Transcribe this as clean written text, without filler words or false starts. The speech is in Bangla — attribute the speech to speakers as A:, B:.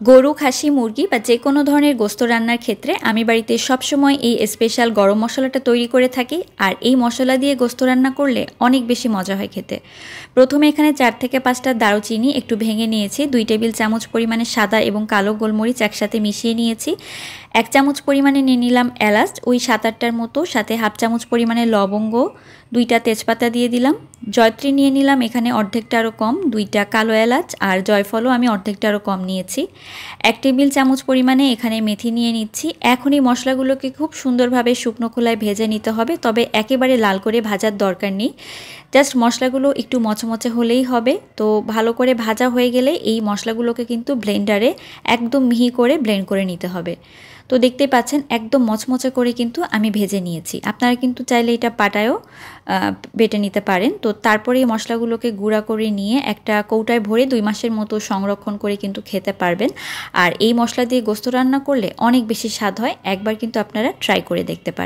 A: গরু, খাসি, মুরগি বা যে কোনো ধরনের গোস্ত রান্নার ক্ষেত্রে আমি বাড়িতে সবসময় এই স্পেশাল গরম মশলাটা তৈরি করে থাকি। আর এই মশলা দিয়ে গোস্ত রান্না করলে অনেক বেশি মজা হয় খেতে। প্রথমে এখানে 4 থেকে 5টা দারুচিনি একটু ভেঙে নিয়েছি, 2 টেবিল চামচ পরিমাণে সাদা এবং কালো গোলমরিচ একসাথে মিশিয়ে নিয়েছি। 1 চামচ পরিমাণে নিয়ে নিলাম এলাচ, ওই 7-8টার মতো, সাথে হাফ চামচ পরিমাণে লবঙ্গ, 2টা তেজপাতা দিয়ে দিলাম। জয়ত্রী নিয়ে নিলাম এখানে অর্ধেকটারও কম, 2টা কালো এলাচ, আর জয়ফলও আমি অর্ধেকটারও কম নিয়েছি। 1 টেবিল চামচ পরিমাণে এখানে মেথি নিয়ে নিচ্ছি। এখন এই মশলাগুলোকে খুব সুন্দরভাবে শুকনো খোলায় ভেজে নিতে হবে, তবে একেবারে লাল করে ভাজার দরকার নেই। জাস্ট মশলাগুলো একটু মচমচে হলেই হবে। তো ভালো করে ভাজা হয়ে গেলে এই মশলাগুলোকে কিন্তু ব্লেন্ডারে একদম মিহি করে ব্লেন্ড করে নিতে হবে। তো দেখতে পাচ্ছেন একদম মচমচে করে কিন্তু আমি ভেজে নিয়েছি। আপনারা কিন্তু চাইলে এটা পাটায়ও বেটে নিতে পারেন। তো তারপরে এই মশলাগুলোকে গুঁড়া করে নিয়ে একটা কৌটায় ভরে 2 মাসের মতো সংরক্ষণ করে কিন্তু খেতে পারবেন। আর এই মশলা দিয়ে গোস্ত রান্না করলে অনেক বেশি স্বাদ হয়। একবার কিন্তু আপনারা ট্রাই করে দেখতে পারেন।